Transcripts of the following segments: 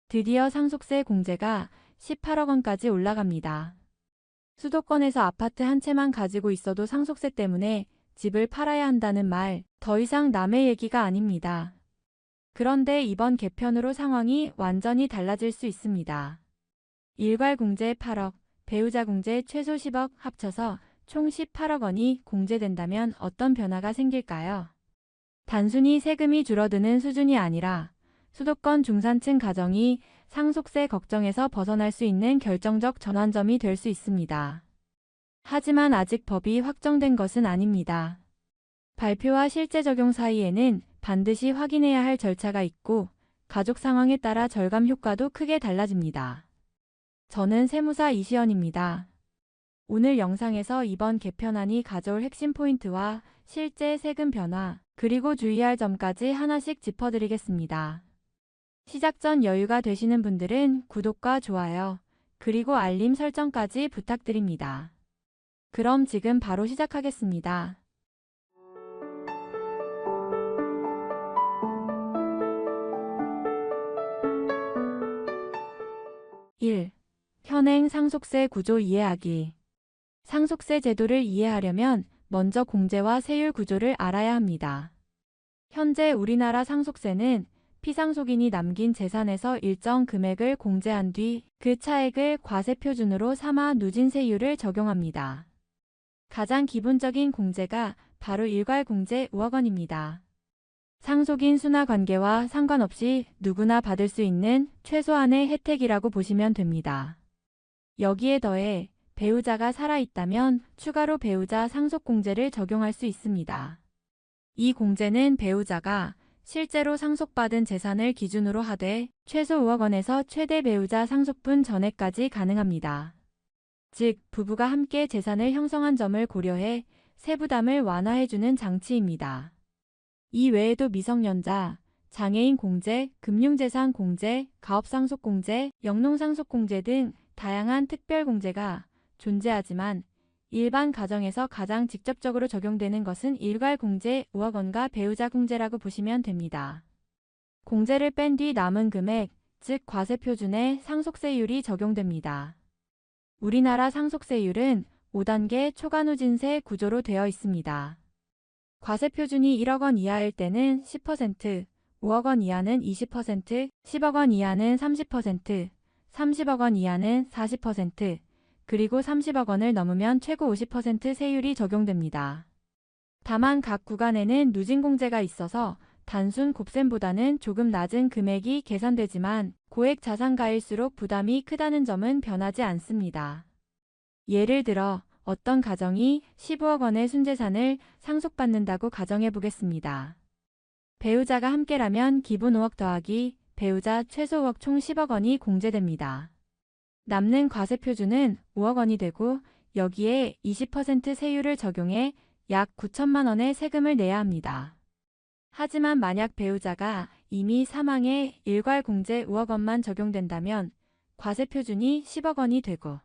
드디어 상속세 공제가 18억 원까지 올라갑니다. 수도권에서 아파트 한 채만 가지고 있어도 상속세 때문에 집을 팔아야 한다는 말, 더 이상 남의 얘기가 아닙니다. 그런데 이번 개편으로 상황이 완전히 달라질 수 있습니다. 일괄 공제 8억, 배우자 공제 최소 10억 합쳐서 총 18억 원이 공제된다면 어떤 변화가 생길까요? 단순히 세금이 줄어드는 수준이 아니라 수도권 중산층 가정이 상속세 걱정에서 벗어날 수 있는 결정적 전환점이 될 수 있습니다. 하지만 아직 법이 확정된 것은 아닙니다. 발표와 실제 적용 사이에는 반드시 확인해야 할 절차가 있고 가족 상황에 따라 절감 효과도 크게 달라집니다. 저는 세무사 이시연입니다. 오늘 영상에서 이번 개편안이 가져올 핵심 포인트와 실제 세금 변화, 그리고 주의할 점까지 하나씩 짚어드리겠습니다. 시작 전 여유가 되시는 분들은 구독과 좋아요, 그리고 알림 설정까지 부탁드립니다. 그럼 지금 바로 시작하겠습니다. 1. 현행 상속세 구조 이해하기. 상속세 제도를 이해하려면 먼저 공제와 세율 구조를 알아야 합니다. 현재 우리나라 상속세는 피상속인이 남긴 재산에서 일정 금액을 공제한 뒤 그 차액을 과세 표준으로 삼아 누진세율을 적용합니다. 가장 기본적인 공제가 바로 일괄 공제 5억 원입니다. 상속인 순화 관계와 상관없이 누구나 받을 수 있는 최소한의 혜택이라고 보시면 됩니다. 여기에 더해 배우자가 살아있다면 추가로 배우자 상속공제를 적용할 수 있습니다. 이 공제는 배우자가 실제로 상속받은 재산을 기준으로 하되 최소 5억 원에서 최대 배우자 상속분 전액까지 가능합니다. 즉, 부부가 함께 재산을 형성한 점을 고려해 세부담을 완화해주는 장치입니다. 이 외에도 미성년자, 장애인 공제, 금융재산 공제, 가업상속공제, 영농상속공제 등 다양한 특별공제가 존재하지만 일반 가정에서 가장 직접적으로 적용되는 것은 일괄 공제 5억 원과 배우자 공제라고 보시면 됩니다. 공제를 뺀 뒤 남은 금액, 즉 과세 표준에 상속세율이 적용됩니다. 우리나라 상속세율은 5단계 초과누진세 구조로 되어 있습니다. 과세 표준이 1억 원 이하일 때는 10%, 5억 원 이하는 20%, 10억 원 이하는 30%, 30억 원 이하는 40%, 그리고 30억 원을 넘으면 최고 50% 세율이 적용됩니다. 다만 각 구간에는 누진공제가 있어서 단순 곱셈보다는 조금 낮은 금액이 계산되지만 고액 자산가일수록 부담이 크다는 점은 변하지 않습니다. 예를 들어 어떤 가정이 15억 원의 순재산을 상속받는다고 가정해 보겠습니다. 배우자가 함께라면 기본 5억 더하기 배우자 최소 5억 총 10억 원이 공제됩니다. 남는 과세 표준은 5억 원이 되고 여기에 20% 세율을 적용해 약 9천만 원의 세금을 내야 합니다. 하지만 만약 배우자가 이미 사망해 일괄 공제 5억 원만 적용된다면 과세 표준이 10억 원이 되고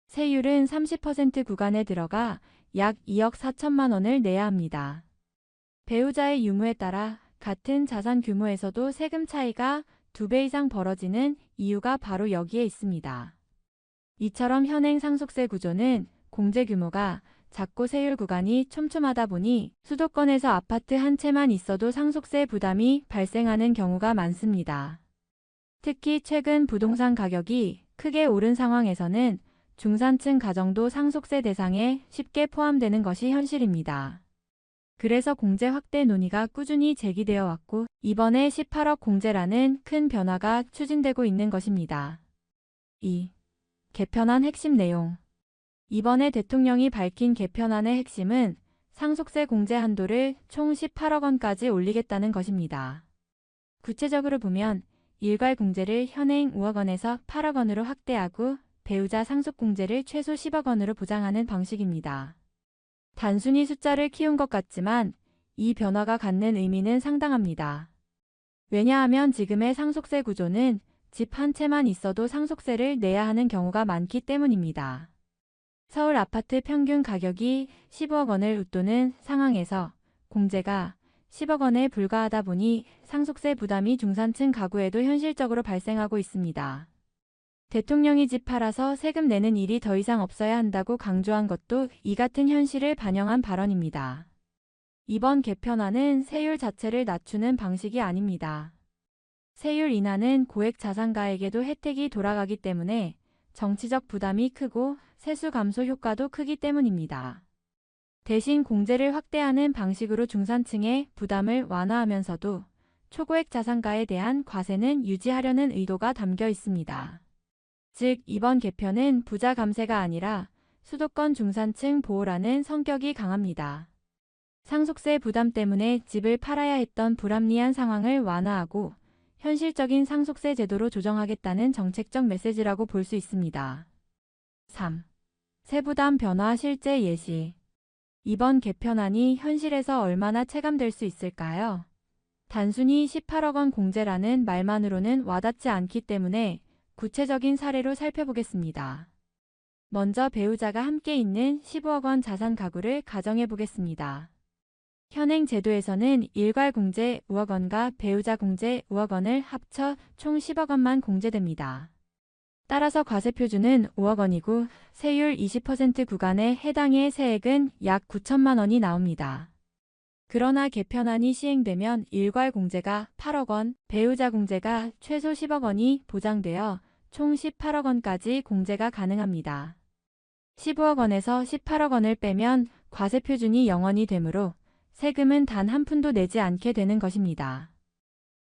세율은 30% 구간에 들어가 약 2억 4천만 원을 내야 합니다. 배우자의 유무에 따라 같은 자산 규모에서도 세금 차이가 2배 이상 벌어지는 이유가 바로 여기에 있습니다. 이처럼 현행 상속세 구조는 공제 규모가 작고 세율 구간이 촘촘하다 보니 수도권에서 아파트 한 채만 있어도 상속세 부담이 발생하는 경우가 많습니다. 특히 최근 부동산 가격이 크게 오른 상황에서는 중산층 가정도 상속세 대상에 쉽게 포함되는 것이 현실입니다. 그래서 공제 확대 논의가 꾸준히 제기되어 왔고 이번에 18억 공제라는 큰 변화가 추진되고 있는 것입니다. 2. 개편안 핵심 내용. 이번에 대통령이 밝힌 개편안의 핵심은 상속세 공제 한도를 총 18억 원까지 올리겠다는 것입니다. 구체적으로 보면 일괄 공제를 현행 5억 원에서 8억 원으로 확대하고 배우자 상속 공제를 최소 10억 원으로 보장하는 방식입니다. 단순히 숫자를 키운 것 같지만 이 변화가 갖는 의미는 상당합니다. 왜냐하면 지금의 상속세 구조는 집 한 채만 있어도 상속세를 내야 하는 경우가 많기 때문입니다. 서울 아파트 평균 가격이 15억 원을 웃도는 상황에서 공제가 10억 원에 불과하다 보니 상속세 부담이 중산층 가구에도 현실적으로 발생하고 있습니다. 대통령이 집 팔아서 세금 내는 일이 더 이상 없어야 한다고 강조한 것도 이 같은 현실을 반영한 발언입니다. 이번 개편안은 세율 자체를 낮추는 방식이 아닙니다. 세율 인하는 고액 자산가에게도 혜택이 돌아가기 때문에 정치적 부담이 크고 세수 감소 효과도 크기 때문입니다. 대신 공제를 확대하는 방식으로 중산층의 부담을 완화하면서도 초고액 자산가에 대한 과세는 유지하려는 의도가 담겨 있습니다. 즉, 이번 개편은 부자 감세가 아니라 수도권 중산층 보호라는 성격이 강합니다. 상속세 부담 때문에 집을 팔아야 했던 불합리한 상황을 완화하고 현실적인 상속세 제도로 조정하겠다는 정책적 메시지라고 볼 수 있습니다. 3. 세부담 변화 실제 예시. 이번 개편안이 현실에서 얼마나 체감될 수 있을까요? 단순히 18억 원 공제라는 말만으로는 와닿지 않기 때문에 구체적인 사례로 살펴보겠습니다. 먼저 배우자가 함께 있는 15억 원 자산 가구를 가정해 보겠습니다. 현행 제도에서는 일괄 공제 5억 원과 배우자 공제 5억 원을 합쳐 총 10억 원만 공제됩니다. 따라서 과세 표준은 5억 원이고 세율 20% 구간에 해당해 세액은 약 9천만 원이 나옵니다. 그러나 개편안이 시행되면 일괄 공제가 8억 원, 배우자 공제가 최소 10억 원이 보장되어 총 18억 원까지 공제가 가능합니다. 15억 원에서 18억 원을 빼면 과세 표준이 0원이 되므로 세금은 단 한 푼도 내지 않게 되는 것입니다.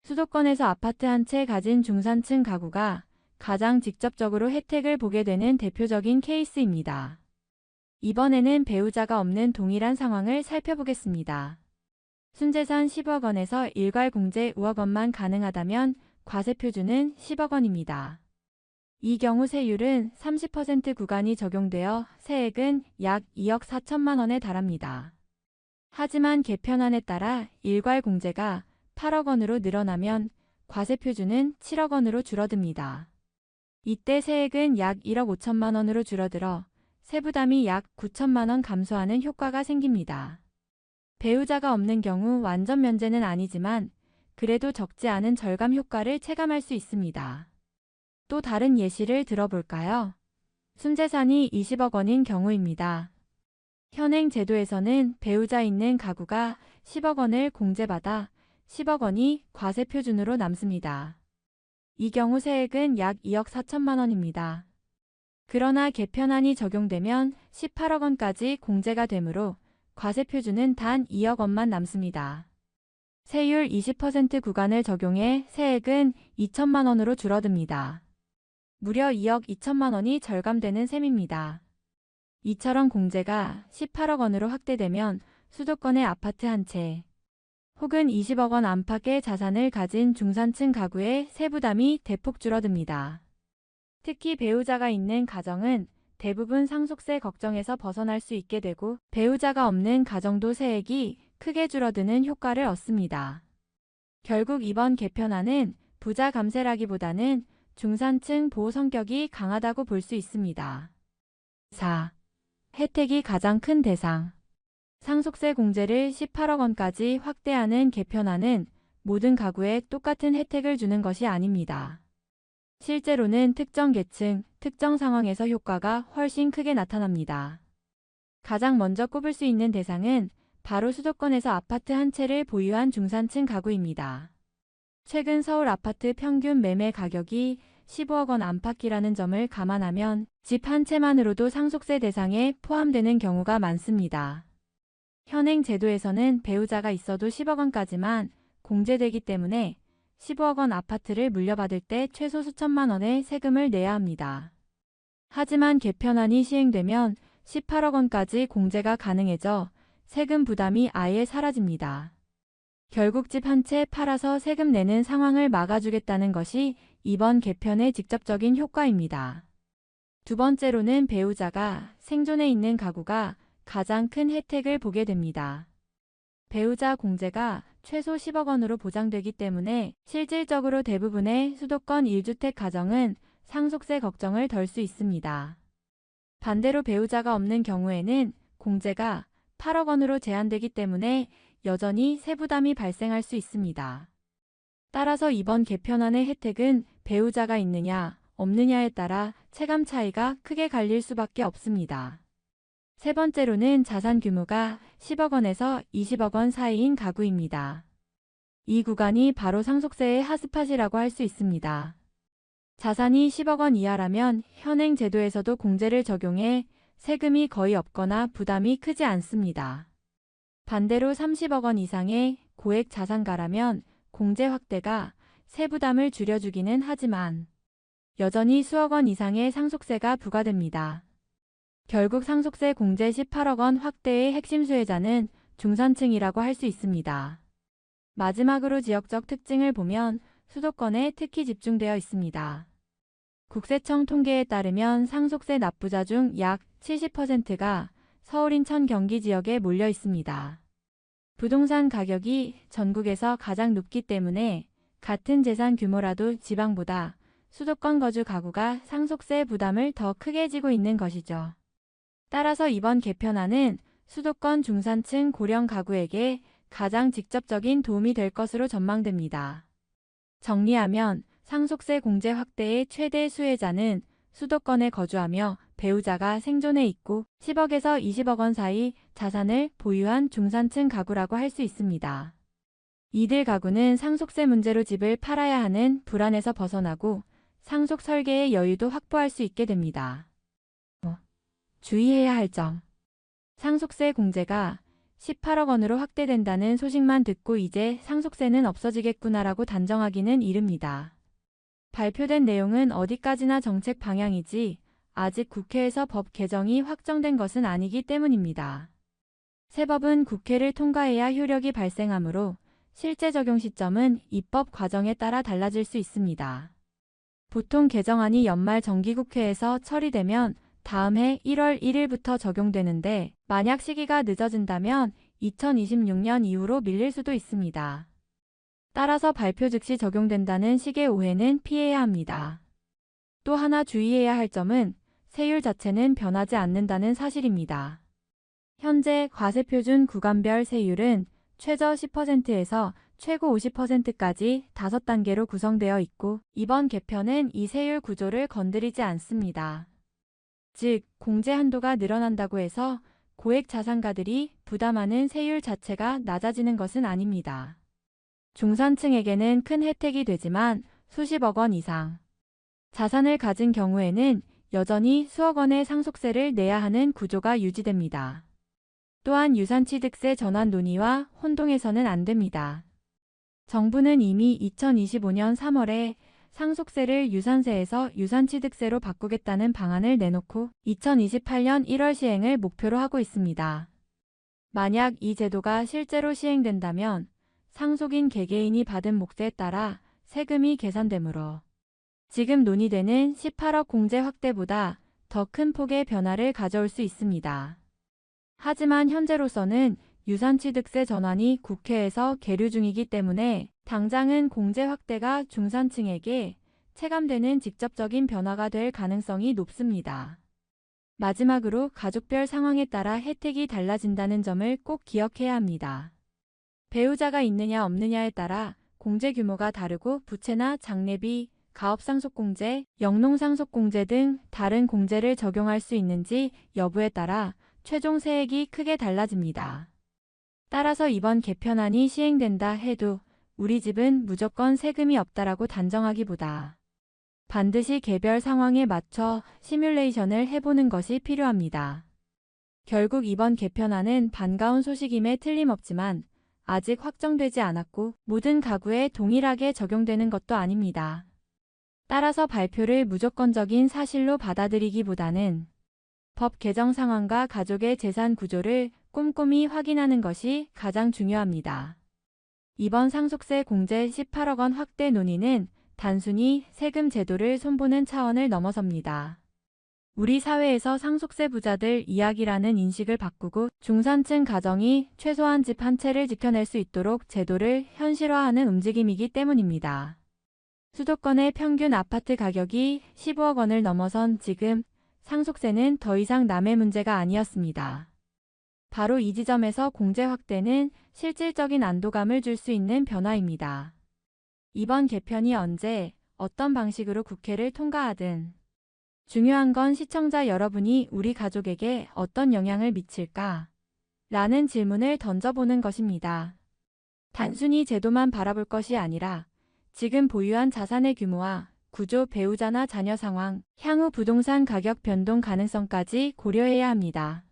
수도권에서 아파트 한 채 가진 중산층 가구가 가장 직접적으로 혜택을 보게 되는 대표적인 케이스입니다. 이번에는 배우자가 없는 동일한 상황을 살펴보겠습니다. 순재산 10억 원에서 일괄 공제 5억 원만 가능하다면 과세 표준은 10억 원입니다. 이 경우 세율은 30% 구간이 적용되어 세액은 약 2억 4천만 원에 달합니다. 하지만 개편안에 따라 일괄 공제가 8억 원으로 늘어나면 과세 표준은 7억 원으로 줄어듭니다. 이때 세액은 약 1억 5천만 원으로 줄어들어 세부담이 약 9천만 원 감소하는 효과가 생깁니다. 배우자가 없는 경우 완전 면제는 아니지만 그래도 적지 않은 절감 효과를 체감할 수 있습니다. 또 다른 예시를 들어볼까요? 순재산이 20억 원인 경우입니다. 현행 제도에서는 배우자 있는 가구가 10억 원을 공제받아 10억 원이 과세 표준으로 남습니다. 이 경우 세액은 약 2억 4천만 원입니다. 그러나 개편안이 적용되면 18억 원까지 공제가 되므로 과세 표준은 단 2억 원만 남습니다. 세율 20% 구간을 적용해 세액은 2천만 원으로 줄어듭니다. 무려 2억 2천만 원이 절감되는 셈입니다. 이처럼 공제가 18억 원으로 확대되면 수도권의 아파트 한 채 혹은 20억 원 안팎의 자산을 가진 중산층 가구의 세부담이 대폭 줄어듭니다. 특히 배우자가 있는 가정은 대부분 상속세 걱정에서 벗어날 수 있게 되고 배우자가 없는 가정도 세액이 크게 줄어드는 효과를 얻습니다. 결국 이번 개편안은 부자 감세라기보다는 중산층 보호 성격이 강하다고 볼 수 있습니다. 4. 혜택이 가장 큰 대상. 상속세 공제를 18억 원까지 확대하는 개편안은 모든 가구에 똑같은 혜택을 주는 것이 아닙니다. 실제로는 특정 계층, 특정 상황에서 효과가 훨씬 크게 나타납니다. 가장 먼저 꼽을 수 있는 대상은 바로 수도권에서 아파트 한 채를 보유한 중산층 가구입니다. 최근 서울 아파트 평균 매매 가격이 15억 원 안팎이라는 점을 감안하면 집 한 채만으로도 상속세 대상에 포함되는 경우가 많습니다. 현행 제도에서는 배우자가 있어도 10억 원까지만 공제되기 때문에 15억 원 아파트를 물려받을 때 최소 수천만 원의 세금을 내야 합니다. 하지만 개편안이 시행되면 18억 원까지 공제가 가능해져 세금 부담이 아예 사라집니다. 결국 집 한 채 팔아서 세금 내는 상황을 막아주겠다는 것이 이번 개편의 직접적인 효과입니다. 두 번째로는 배우자가 생존해 있는 가구가 가장 큰 혜택을 보게 됩니다. 배우자 공제가 최소 10억 원으로 보장되기 때문에 실질적으로 대부분의 수도권 1주택 가정은 상속세 걱정을 덜 수 있습니다. 반대로 배우자가 없는 경우에는 공제가 8억 원으로 제한되기 때문에 여전히 세부담이 발생할 수 있습니다. 따라서 이번 개편안의 혜택은 배우자가 있느냐, 없느냐에 따라 체감 차이가 크게 갈릴 수밖에 없습니다. 세 번째로는 자산 규모가 10억 원에서 20억 원 사이인 가구입니다. 이 구간이 바로 상속세의 핫스팟이라고 할 수 있습니다. 자산이 10억 원 이하라면 현행 제도에서도 공제를 적용해 세금이 거의 없거나 부담이 크지 않습니다. 반대로 30억 원 이상의 고액 자산가라면 공제 확대가 세부담을 줄여주기는 하지만 여전히 수억 원 이상의 상속세가 부과됩니다. 결국 상속세 공제 18억 원 확대의 핵심 수혜자는 중산층이라고 할 수 있습니다. 마지막으로 지역적 특징을 보면 수도권에 특히 집중되어 있습니다. 국세청 통계에 따르면 상속세 납부자 중 약 70%가 서울, 인천, 경기 지역에 몰려 있습니다. 부동산 가격이 전국에서 가장 높기 때문에 같은 재산 규모라도 지방보다 수도권 거주 가구가 상속세 부담을 더 크게 지고 있는 것이죠. 따라서 이번 개편안은 수도권 중산층 고령 가구에게 가장 직접적인 도움이 될 것으로 전망됩니다. 정리하면 상속세 공제 확대의 최대 수혜자는 수도권에 거주하며 배우자가 생존해 있고 10억에서 20억 원 사이 자산을 보유한 중산층 가구라고 할 수 있습니다. 이들 가구는 상속세 문제로 집을 팔아야 하는 불안에서 벗어나고 상속 설계의 여유도 확보할 수 있게 됩니다. 주의해야 할 점. 상속세 공제가 18억 원으로 확대된다는 소식만 듣고 이제 상속세는 없어지겠구나라고 단정하기는 이릅니다. 발표된 내용은 어디까지나 정책 방향이지 아직 국회에서 법 개정이 확정된 것은 아니기 때문입니다. 새 법은 국회를 통과해야 효력이 발생하므로 실제 적용 시점은 입법 과정에 따라 달라질 수 있습니다. 보통 개정안이 연말 정기국회에서 처리되면 다음 해 1월 1일부터 적용되는데 만약 시기가 늦어진다면 2026년 이후로 밀릴 수도 있습니다. 따라서 발표 즉시 적용된다는 식의 오해는 피해야 합니다. 또 하나 주의해야 할 점은 세율 자체는 변하지 않는다는 사실입니다. 현재 과세표준 구간별 세율은 최저 10%에서 최고 50%까지 5단계로 구성되어 있고 이번 개편은 이 세율 구조를 건드리지 않습니다. 즉, 공제 한도가 늘어난다고 해서 고액 자산가들이 부담하는 세율 자체가 낮아지는 것은 아닙니다. 중산층에게는 큰 혜택이 되지만 수십억 원 이상 자산을 가진 경우에는 여전히 수억 원의 상속세를 내야 하는 구조가 유지됩니다. 또한 유산취득세 전환 논의와 혼동해서는 안 됩니다. 정부는 이미 2025년 3월에 상속세를 유산세에서 유산취득세로 바꾸겠다는 방안을 내놓고 2028년 1월 시행을 목표로 하고 있습니다. 만약 이 제도가 실제로 시행된다면 상속인 개개인이 받은 몫에 따라 세금이 계산되므로 지금 논의되는 18억 공제 확대보다 더 큰 폭의 변화를 가져올 수 있습니다. 하지만 현재로서는 유산취득세 전환이 국회에서 계류 중이기 때문에 당장은 공제 확대가 중산층에게 체감되는 직접적인 변화가 될 가능성이 높습니다. 마지막으로 가족별 상황에 따라 혜택이 달라진다는 점을 꼭 기억해야 합니다. 배우자가 있느냐 없느냐에 따라 공제 규모가 다르고 부채나 장례비, 가업상속공제, 영농상속공제 등 다른 공제를 적용할 수 있는지 여부에 따라 최종 세액이 크게 달라집니다. 따라서 이번 개편안이 시행된다 해도 우리 집은 무조건 세금이 없다라고 단정하기보다 반드시 개별 상황에 맞춰 시뮬레이션을 해보는 것이 필요합니다. 결국 이번 개편안은 반가운 소식임에 틀림없지만 아직 확정되지 않았고 모든 가구에 동일하게 적용되는 것도 아닙니다. 따라서 발표를 무조건적인 사실로 받아들이기보다는 법 개정 상황과 가족의 재산 구조를 꼼꼼히 확인하는 것이 가장 중요합니다. 이번 상속세 공제 18억 원 확대 논의는 단순히 세금 제도를 손보는 차원을 넘어섭니다. 우리 사회에서 상속세 부자들 이야기라는 인식을 바꾸고 중산층 가정이 최소한 집 한 채를 지켜낼 수 있도록 제도를 현실화하는 움직임이기 때문입니다. 수도권의 평균 아파트 가격이 15억 원을 넘어선 지금 상속세는 더 이상 남의 문제가 아니었습니다. 바로 이 지점에서 공제 확대는 실질적인 안도감을 줄 수 있는 변화입니다. 이번 개편이 언제, 어떤 방식으로 국회를 통과하든 중요한 건 시청자 여러분이 우리 가족에게 어떤 영향을 미칠까? 라는 질문을 던져보는 것입니다. 단순히 제도만 바라볼 것이 아니라 지금 보유한 자산의 규모와 구조, 배우자나 자녀 상황, 향후 부동산 가격 변동 가능성까지 고려해야 합니다.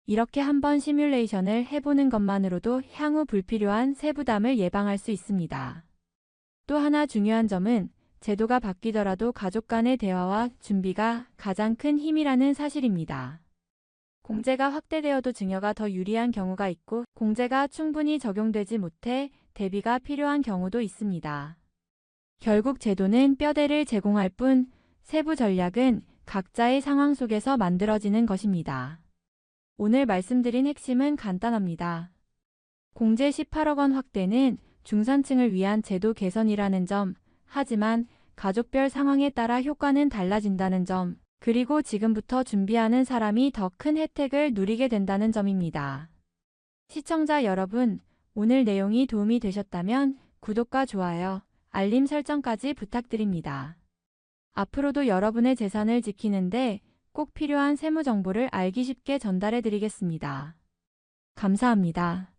이렇게 한번 시뮬레이션을 해보는 것만으로도 향후 불필요한 세부담을 예방할 수 있습니다. 또 하나 중요한 점은 제도가 바뀌더라도 가족 간의 대화와 준비가 가장 큰 힘이라는 사실입니다. 공제가 확대되어도 증여가 더 유리한 경우가 있고 공제가 충분히 적용되지 못해 대비가 필요한 경우도 있습니다. 결국 제도는 뼈대를 제공할 뿐 세부 전략은 각자의 상황 속에서 만들어지는 것입니다. 오늘 말씀드린 핵심은 간단합니다. 공제 18억 원 확대는 중산층을 위한 제도 개선이라는 점, 하지만 가족별 상황에 따라 효과는 달라진다는 점, 그리고 지금부터 준비하는 사람이 더 큰 혜택을 누리게 된다는 점입니다. 시청자 여러분, 오늘 내용이 도움이 되셨다면 구독과 좋아요, 알림 설정까지 부탁드립니다. 앞으로도 여러분의 재산을 지키는데 꼭 필요한 세무 정보를 알기 쉽게 전달해 드리겠습니다. 감사합니다.